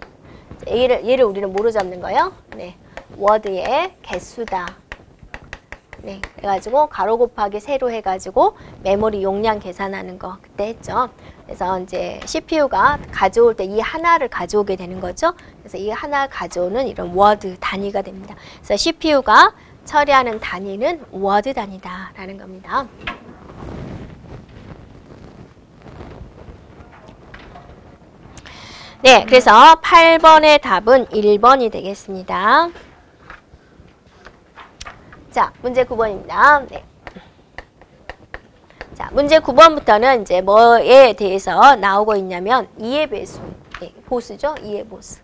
얘를 우리는 뭐로 잡는 거예요? 네, 워드의 개수다. 네, 그래가지고 가로 곱하기 세로 해가지고 메모리 용량 계산하는 거 그때 했죠. 그래서 이제 CPU가 가져올 때 이 하나를 가져오게 되는 거죠. 그래서 이 하나 가져오는 이런 워드 단위가 됩니다. 그래서 CPU가 처리하는 단위는 워드 단위다라는 겁니다. 네, 그래서 8번의 답은 1번이 되겠습니다. 자, 문제 9번입니다. 네. 자, 문제 9번부터는 이제 뭐에 대해서 나오고 있냐면 이해 배수, 네, 보수죠? 이해 보수.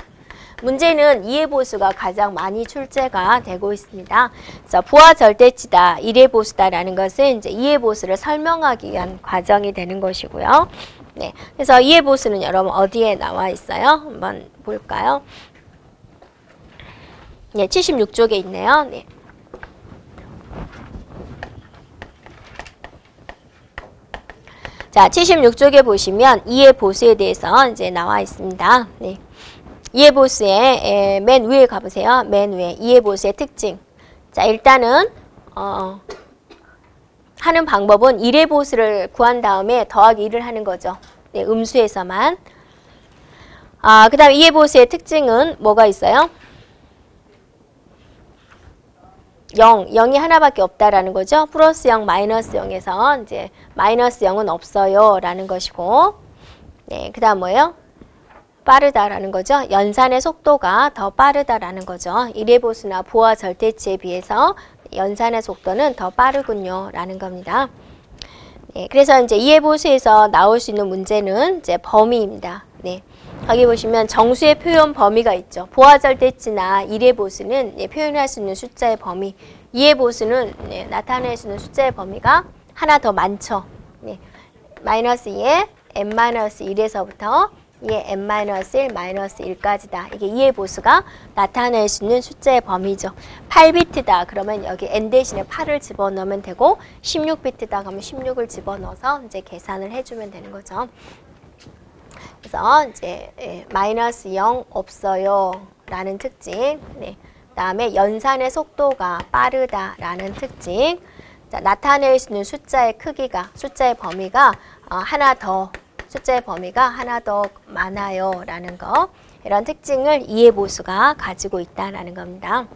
문제는 이해 보수가 가장 많이 출제가 되고 있습니다. 그래서 부하 절대치다, 이해 보수다라는 것은 이제 이해 보수를 설명하기 위한 과정이 되는 것이고요. 네, 그래서 이해 보수는 여러분 어디에 나와 있어요? 한번 볼까요? 네, 76쪽에 있네요. 네. 자, 76쪽에 보시면 이해 보수에 대해서 이제 나와 있습니다. 네. 이해 보수의 맨 위에 가보세요. 맨 위에 이해 보수의 특징. 자, 일단은 하는 방법은 1의 보수를 구한 다음에 더하기 1을 하는 거죠. 네, 음수에서만. 그 다음 이해 보수의 특징은 뭐가 있어요? 0이 하나밖에 없다라는 거죠. 플러스 0, 마이너스 0에서 이제 마이너스 0은 없어요 라는 것이고, 네, 그 다음 뭐예요? 빠르다라는 거죠. 연산의 속도가 더 빠르다라는 거죠. 1의 보수나 부하 절대치에 비해서 연산의 속도는 더 빠르군요 라는 겁니다. 네, 그래서 이제 2의 보수에서 나올 수 있는 문제는 이제 범위입니다. 네. 거기 보시면 정수의 표현 범위가 있죠. 부하 절대치나 1의 보수는 표현할 수 있는 숫자의 범위, 2의 보수는 나타낼 수 있는 숫자의 범위가 하나 더 많죠. 네. 마이너스 2에 n-1에서부터 2의 n-1, 마이너스 1까지다. 이게 2의 보수가 나타낼 수 있는 숫자의 범위죠. 8비트다. 그러면 여기 n 대신에 8을 집어넣으면 되고 16비트다. 그러면 16을 집어넣어서 이제 계산을 해주면 되는 거죠. 그래서 이제 마이너스 0 없어요 라는 특징, 네. 그다음에 연산의 속도가 빠르다라는 특징, 자, 나타낼 수 있는 숫자의 크기가, 숫자의 범위가 숫자의 범위가 하나 더 많아요 라는 거, 이런 특징을 이해 보수가 가지고 있다라는 겁니다.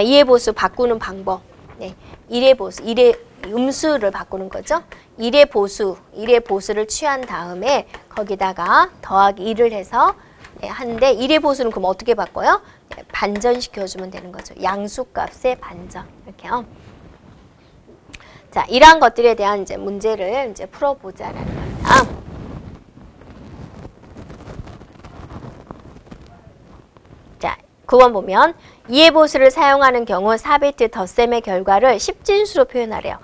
이해 보수 바꾸는 방법, 네. 1의 보수, 1의 음수를 바꾸는 거죠. 1의 보수를 취한 다음에 거기다가 더하기 1을 해서 하는데 1의 보수는 그럼 어떻게 바꿔요? 반전시켜주면 되는 거죠. 양수값의 반전. 이렇게요. 자, 이러한 것들에 대한 이제 문제를 이제 풀어보자라는 겁니다. 자, 9번 보면 이해 보수를 사용하는 경우 4비트 덧셈의 결과를 10진수로 표현하래요.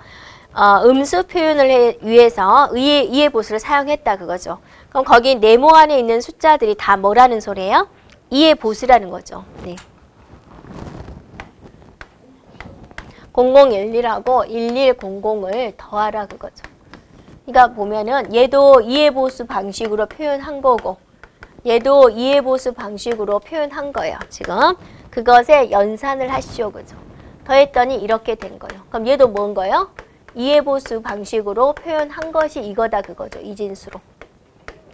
음수 표현을 위해서 이해 보수를 사용했다 그거죠. 그럼 거기 네모 안에 있는 숫자들이 다 뭐라는 소리예요? 이해 보수라는 거죠. 네. 0011하고 1100을 더하라 그거죠. 그러니까 보면은 얘도 이해 보수 방식으로 표현한 거고 얘도 이해 보수 방식으로 표현한 거예요. 지금 그것에 연산을 하시오 그죠. 더했더니 이렇게 된 거예요. 그럼 얘도 뭔 거예요? 이해 보수 방식으로 표현한 것이 이거다 그거죠. 이 진수로.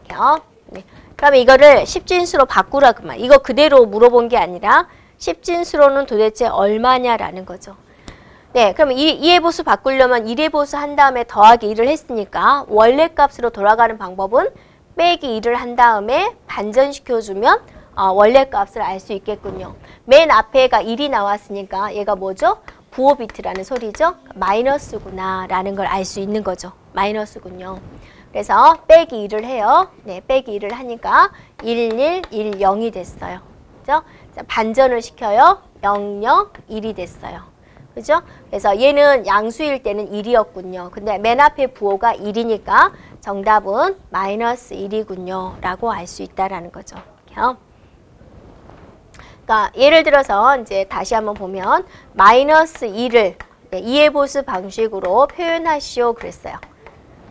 이렇게요. 네. 그러면 이거를 10진수로 바꾸라 그 말. 이거 그대로 물어본 게 아니라 10진수로는 도대체 얼마냐라는 거죠. 네, 그럼 이의 보수 바꾸려면 1의 보수 한 다음에 더하기 1을 했으니까 원래 값으로 돌아가는 방법은 빼기 1을 한 다음에 반전시켜주면 원래 값을 알 수 있겠군요. 맨 앞에가 1이 나왔으니까 얘가 뭐죠? 부호 비트라는 소리죠. 마이너스구나 라는 걸 알 수 있는 거죠. 마이너스군요. 그래서 빼기 1을 해요. 네, 빼기 1을 하니까 1, 1, 1, 0이 됐어요. 그죠? 자, 반전을 시켜요. 0, 0, 1이 됐어요. 그죠? 그래서 얘는 양수일 때는 1이었군요. 근데 맨 앞에 부호가 1이니까 정답은 마이너스 1이군요. 라고 알 수 있다라는 거죠. 그러니까 예를 들어서 이제 다시 한번 보면 마이너스 2를 2의 보수 방식으로 표현하시오 그랬어요.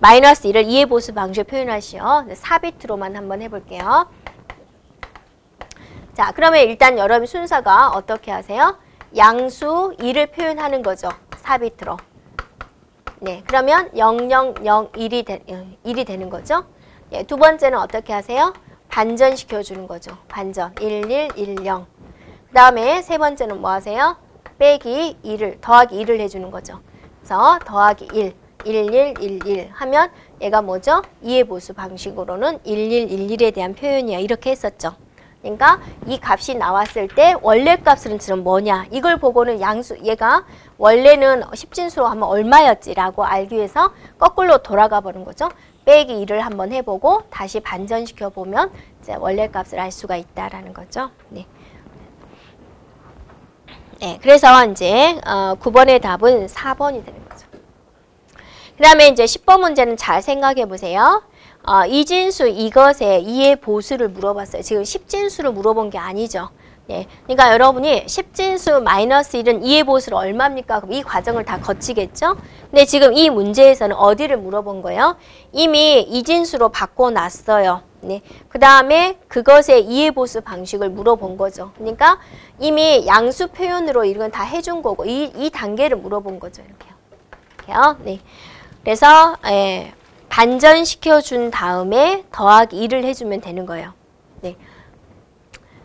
마이너스 2를 2의 보수 방식으로 표현하시오. 4비트로만 한번 해볼게요. 자, 그러면 일단 여러분 순서가 어떻게 하세요? 양수 2를 표현하는 거죠. 4비트로. 네, 그러면 0, 0, 0, 1이 되는 거죠. 네, 두 번째는 어떻게 하세요? 반전시켜주는 거죠. 반전. 1, 1, 1, 0. 그 다음에 세 번째는 뭐 하세요? 빼기 1을, 더하기 1을 해주는 거죠. 그래서 더하기 1, 1, 1, 1, 1 하면 얘가 뭐죠? 2의 보수 방식으로는 1, 1, 1, 1에 대한 표현이야. 이렇게 했었죠. 그러니까 이 값이 나왔을 때 원래 값은 지금 뭐냐 이걸 보고는 양수 얘가 원래는 10진수로 하면 얼마였지라고 알기 위해서 거꾸로 돌아가 보는 거죠. 빼기 1을 한번 해보고 다시 반전시켜 보면 이제 원래 값을 알 수가 있다라는 거죠. 네. 네, 그래서 이제 9번의 답은 4번이 되는 거죠. 그 다음에 이제 10번 문제는 잘 생각해 보세요. 이진수 이것의 2의 보수를 물어봤어요. 지금 10진수를 물어본 게 아니죠. 네, 그러니까 여러분이 10진수 마이너스 1은 2의 보수를 얼마입니까? 그럼 이 과정을 다 거치겠죠? 근데 지금 이 문제에서는 어디를 물어본 거예요? 이미 이진수로 바꿔놨어요. 네, 그 다음에 그것의 2의 보수 방식을 물어본 거죠. 그러니까 이미 양수 표현으로 이건 다 해준 거고 이 단계를 물어본 거죠. 이렇게요. 네, 그래서 반전시켜 준 다음에 더하기 1을 해주면 되는 거예요. 네.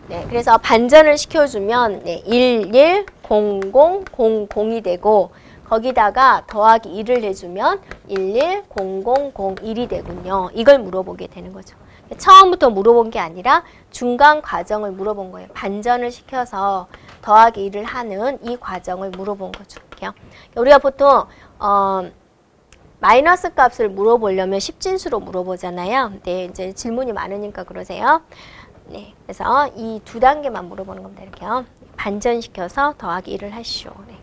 네, 그래서 반전을 시켜주면 1, 1, 0, 0, 0, 0이 되고 거기다가 더하기 1을 해주면 1, 1, 0, 0, 0, 1이 되군요. 이걸 물어보게 되는 거죠. 처음부터 물어본 게 아니라 중간 과정을 물어본 거예요. 반전을 시켜서 더하기 1을 하는 이 과정을 물어본 거죠. 우리가 보통 마이너스 값을 물어보려면 10진수로 물어보잖아요. 근데 이제 질문이 많으니까 그러세요. 네, 그래서 이 두 단계만 물어보는 겁니다. 이렇게요. 반전시켜서 더하기 1을 하시오. 네.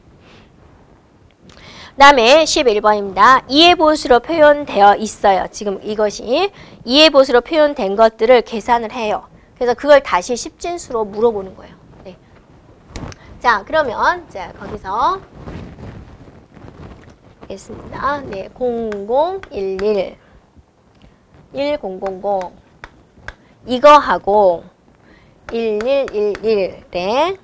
그 다음에 11번입니다. 2의 보수로 표현되어 있어요. 지금 이것이 2의 보수로 표현된 것들을 계산을 해요. 그래서 그걸 다시 10진수로 물어보는 거예요. 네. 자, 그러면 자 거기서 겠습니다. 네, 0011 1000 이거 하고 1111에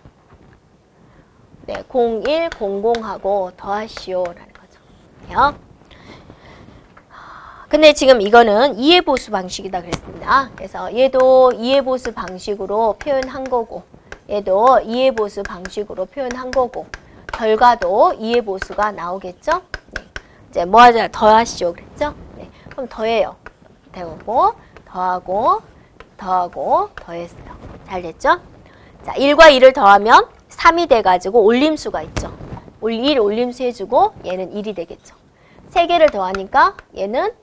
네, 0100하고 더하시오라는 거죠. 근데 지금 이거는 2의 보수 방식이다 그랬습니다. 그래서 얘도 2의 보수 방식으로 표현한 거고 얘도 2의 보수 방식으로 표현한 거고 결과도 2의 보수가 나오겠죠? 네. 이제 뭐 하자? 더하시오 그랬죠? 네. 그럼 더해요. 되고 더하고 더했어요. 잘 됐죠? 자, 1과 2를 더하면 3이 돼가지고 올림수가 있죠. 1 올림수 해주고 얘는 1이 되겠죠. 3개를 더하니까 얘는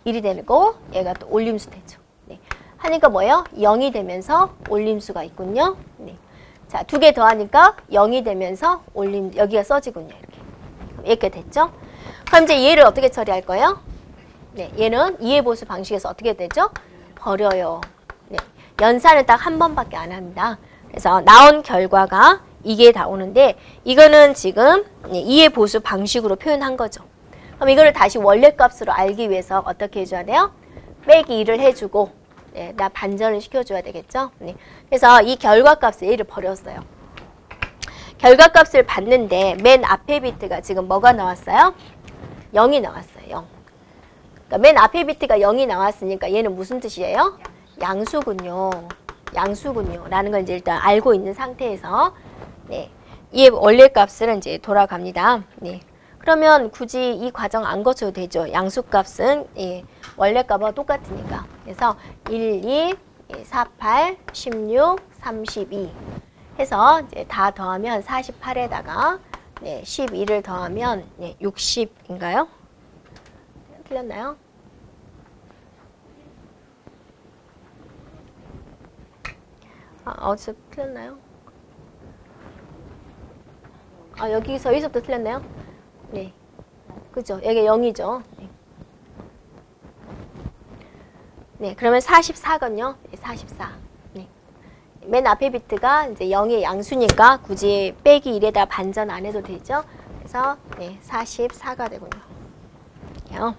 1이 되고 얘가 또 올림수 되죠. 네. 하니까 뭐예요? 0이 되면서 올림수가 있군요. 네. 자, 2개 더하니까 0이 되면서 여기가 써지군요. 이렇게 됐죠? 그럼 이제 얘를 어떻게 처리할 거예요? 네, 얘는 2의 보수 방식에서 어떻게 되죠? 버려요. 네, 연산을 딱 한 번밖에 안 합니다. 그래서 나온 결과가 이게 다 오는데 이거는 지금 2의 보수 방식으로 표현한 거죠. 그럼 이거를 다시 원래 값으로 알기 위해서 어떻게 해줘야 돼요? 빼기 1을 해주고 네, 나 반전을 시켜줘야 되겠죠? 네, 그래서 이 결과값을 얘를 버렸어요. 결과값을 봤는데 맨 앞에 비트가 지금 뭐가 나왔어요? 0이 나왔어요. 0. 그러니까 맨 앞에 비트가 0이 나왔으니까 얘는 무슨 뜻이에요? 양수군요. 양수군요. 라는 걸 이제 일단 알고 있는 상태에서 네. 이 원래 값을 이제 돌아갑니다. 네. 그러면 굳이 이 과정 안 거쳐도 되죠. 양수값은 예, 원래 값과 똑같으니까. 그래서 1, 2, 4, 8, 16, 32 해서 이제 다 더하면 48에다가 네, 12를 더하면 네, 60인가요? 틀렸나요? 어디서 틀렸나요? 여기서부터 틀렸나요? 네. 그죠? 여기 0이죠. 네. 네, 그러면 44건요. 네, 44. 네. 맨 앞에 비트가 이제 0의 양수니까 굳이 빼기 1에다 반전 안 해도 되죠. 그래서 네, 44가 되군요. 이렇게요.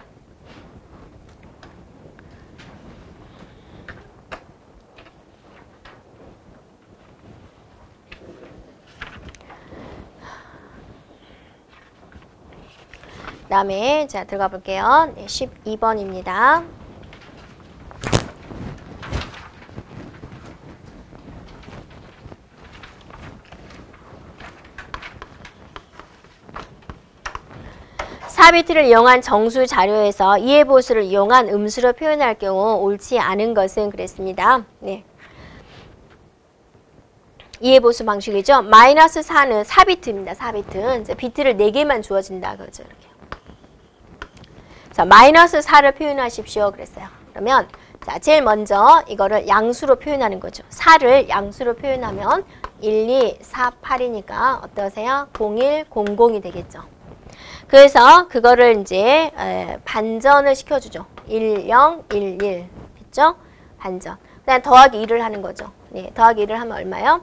그 다음에 자 들어가 볼게요. 네, 12번입니다.4비트를 이용한 정수 자료에서 이해보수를 이용한 음수로 표현할 경우 옳지 않은 것은 그랬습니다. 네. 이해보수 방식이죠. 마이너스 4는 4비트입니다. 4비트. 이제 비트를 4개만 주어진다. 그렇죠. 이렇게. 자, 마이너스 4를 표현하십시오. 그랬어요. 그러면 자, 제일 먼저 이거를 양수로 표현하는 거죠. 4를 양수로 표현하면 1, 2, 4, 8이니까 어떠세요? 01, 00이 되겠죠. 그래서 그거를 이제 반전을 시켜주죠. 1, 0, 1, 1. 됐죠? 반전. 그다음 더하기 1을 하는 거죠. 네, 더하기 1을 하면 얼마요?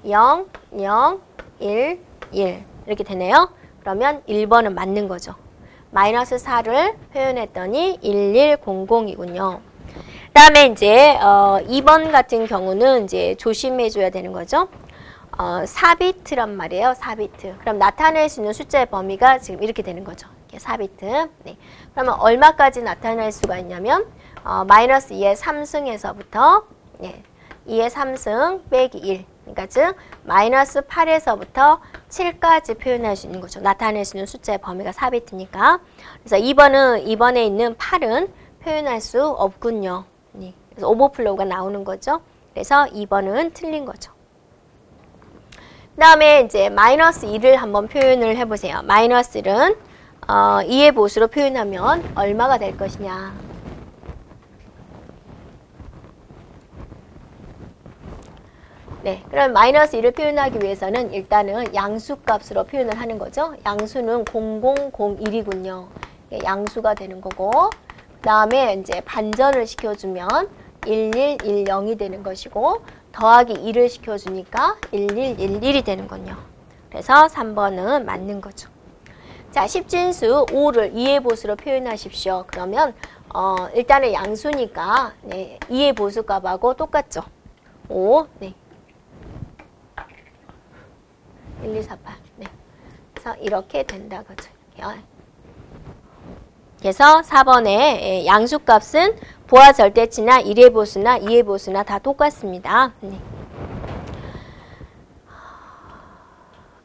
0, 0, 1, 1. 이렇게 되네요. 그러면 1번은 맞는 거죠. 마이너스 4를 표현했더니 1100이군요. 그 다음에 이제 2번 같은 경우는 이제 조심해줘야 되는 거죠. 4비트란 말이에요. 4비트. 그럼 나타낼 수 있는 숫자의 범위가 지금 이렇게 되는 거죠. 이렇게 4비트. 네. 그러면 얼마까지 나타낼 수가 있냐면 마이너스 2의 3승에서부터 네, 2의 3승 빼기 1. 그러니까 즉 마이너스 8에서부터 7까지 표현할 수 있는 거죠. 나타낼 수 있는 숫자의 범위가 4비트니까. 그래서 2번에 있는 8은 표현할 수 없군요. 네. 그래서 오버플로우가 나오는 거죠. 그래서 2번은 틀린 거죠. 그 다음에 이제 마이너스 2를 한번 표현을 해보세요. 마이너스 1은 2의 보수로 표현하면 얼마가 될 것이냐. 네, 그럼 마이너스 1을 표현하기 위해서는 일단은 양수값으로 표현을 하는 거죠. 양수는 0001이군요. 양수가 되는 거고, 그 다음에 이제 반전을 시켜주면 1110이 되는 것이고, 더하기 2를 시켜주니까 1111이 되는군요. 그래서 3번은 맞는 거죠. 자, 10진수 5를 2의 보수로 표현하십시오. 그러면 일단은 양수니까 네, 2의 보수값하고 똑같죠. 5, 네. 1, 2, 4, 8. 네. 그래서 이렇게 된다. 그죠? 그래서 4번에 양수값은 부하 절대치나 1의 보수나 2의 보수나 다 똑같습니다. 네.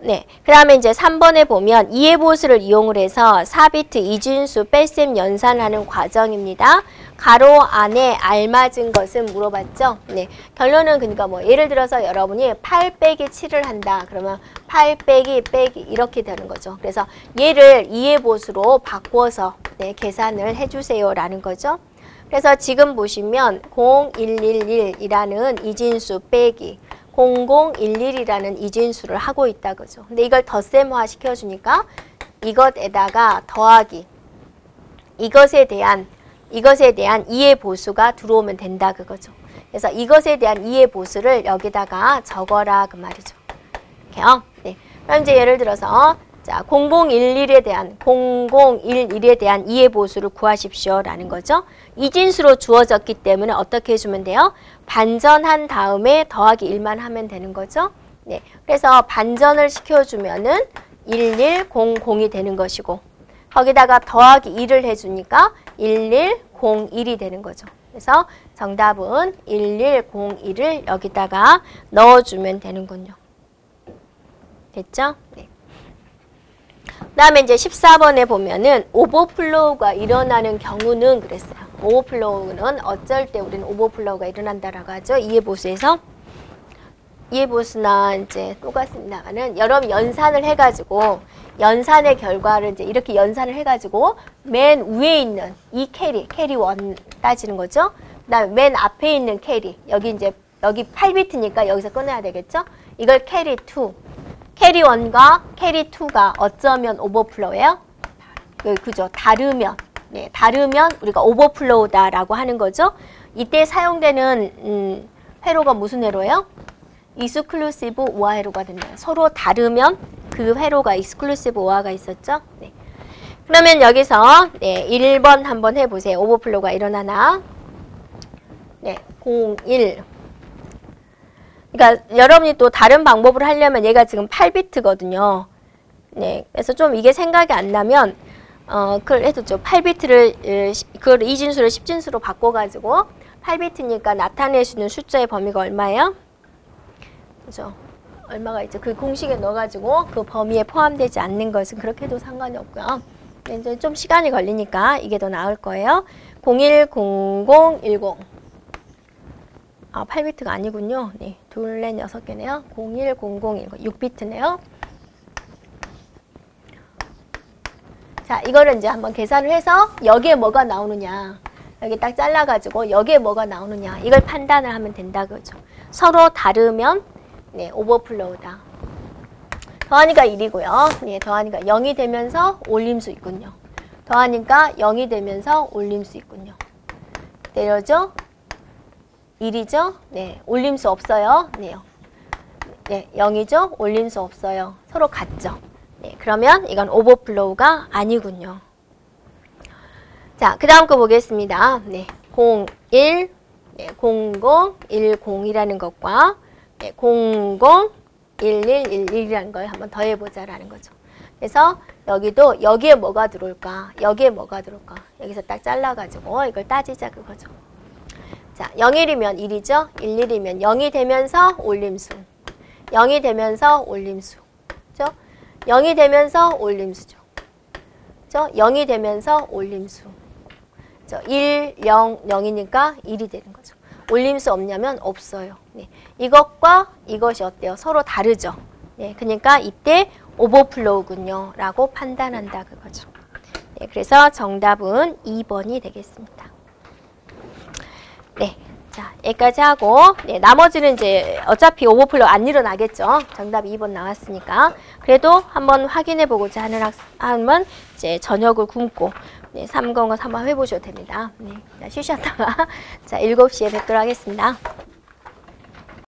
네. 그 다음에 이제 3번에 보면 2의 보수를 이용을 해서 4비트 이진수 뺄셈 연산하는 과정입니다. 가로 안에 알맞은 것은 물어봤죠? 네. 결론은 그러니까 뭐 예를 들어서 여러분이 8 빼기 7을 한다. 그러면 8 빼기 이렇게 되는 거죠. 그래서 얘를 2의 보수로 바꿔서 네, 계산을 해주세요 라는 거죠. 그래서 지금 보시면 0111이라는 이진수 빼기 0011이라는 이진수를 하고 있다 그죠. 근데 이걸 덧셈화 시켜주니까 이것에다가 더하기 이것에 대한 2의 보수가 들어오면 된다 그거죠. 그래서 이것에 대한 2의 보수를 여기다가 적어라 그 말이죠. 이렇게요. 네. 그럼 이제 예를 들어서 자 0011에 대한 2의 보수를 구하십시오 라는 거죠. 이진수로 주어졌기 때문에 어떻게 해주면 돼요? 반전한 다음에 더하기 1만 하면 되는 거죠. 네. 그래서 반전을 시켜주면은 1100이 되는 것이고 거기다가 더하기 2를 해주니까 1101이 되는 거죠. 그래서 정답은 1101을 여기다가 넣어주면 되는군요. 됐죠? 네. 그 다음에 이제 14번에 보면은 오버플로우가 일어나는 경우는 그랬어요. 오버플로우는 어쩔 때 우리는 오버플로우가 일어난다라고 하죠. 이해보수에서. 이해보수나 이제 똑같습니다만은 여러분 연산을 해가지고 연산의 결과를 이제 이렇게 연산을 해가지고 맨 위에 있는 이 캐리 1 따지는 거죠. 그 다음에 맨 앞에 있는 캐리 여기 이제 여기 8비트니까 여기서 끊어야 되겠죠. 이걸 캐리 2 캐리 1과 캐리 2가 어쩌면 오버플로우예요? 그죠. 다르면. 네, 다르면 우리가 오버플로우다라고 하는 거죠. 이때 사용되는 회로가 무슨 회로예요? 익스클루시브 우아 회로가 된다. 서로 다르면 그 회로가 익스클루시브 우아가 있었죠. 네. 그러면 여기서 네, 1번 한번 해보세요. 오버플로우가 일어나나? 네, 01. 그러니까 여러분이 또 다른 방법을 하려면 얘가 지금 8비트거든요. 네, 그래서 좀 이게 생각이 안 나면 그걸 해뒀죠. 8비트를 그걸 이진수를 10진수로 바꿔가지고 8비트니까 나타낼 수 있는 숫자의 범위가 얼마예요? 그죠? 얼마가 있죠? 그 공식에 넣어가지고 그 범위에 포함되지 않는 것은 그렇게 해도 상관이 없고요. 이제 좀 시간이 걸리니까 이게 더 나을 거예요. 010010 아, 8비트가 아니군요. 네, 둘, 넷, 6개네요. 010010 6비트네요. 자, 이거를 이제 한번 계산을 해서 여기에 뭐가 나오느냐. 여기 딱 잘라가지고 여기에 뭐가 나오느냐. 이걸 판단을 하면 된다 그죠. 서로 다르면 네, 오버플로우다. 더하니까 1이고요. 네, 더하니까 0이 되면서 올림수 있군요. 더하니까 0이 되면서 올림수 있군요. 내려죠? 1이죠? 네, 올림수 없어요. 네요. 네, 0이죠? 올림수 없어요. 서로 같죠? 네, 그러면 이건 오버플로우가 아니군요. 자, 그 다음 거 보겠습니다. 네, 01, 네, 0010이라는 것과 네, 001111이라는 걸 한번 더해보자라는 거죠. 그래서 여기도 여기에 뭐가 들어올까? 여기에 뭐가 들어올까? 여기서 딱 잘라가지고 이걸 따지자 그거죠. 자, 01이면 1이죠? 11이면 0이 되면서 올림수. 0이 되면서 올림수. 그죠? 0이 되면서 올림수죠. 그죠? 0이 되면서 올림수. 그죠? 1, 0, 0이니까 1이 되는 거죠. 올림수 없냐면 없어요. 네. 이것과 이것이 어때요? 서로 다르죠. 네. 그러니까 이때 오버플로우군요. 라고 판단한다 그거죠. 네. 그래서 정답은 2번이 되겠습니다. 네. 자, 여기까지 하고, 네, 나머지는 이제 어차피 오버플로우 안 일어나겠죠. 정답 2번 나왔으니까. 그래도 한번 확인해 보고자 하면 이제 저녁을 굶고, 네, 3번과 3번 해보셔도 됩니다. 네, 쉬셨다가, 자, 7시에 뵙도록 하겠습니다.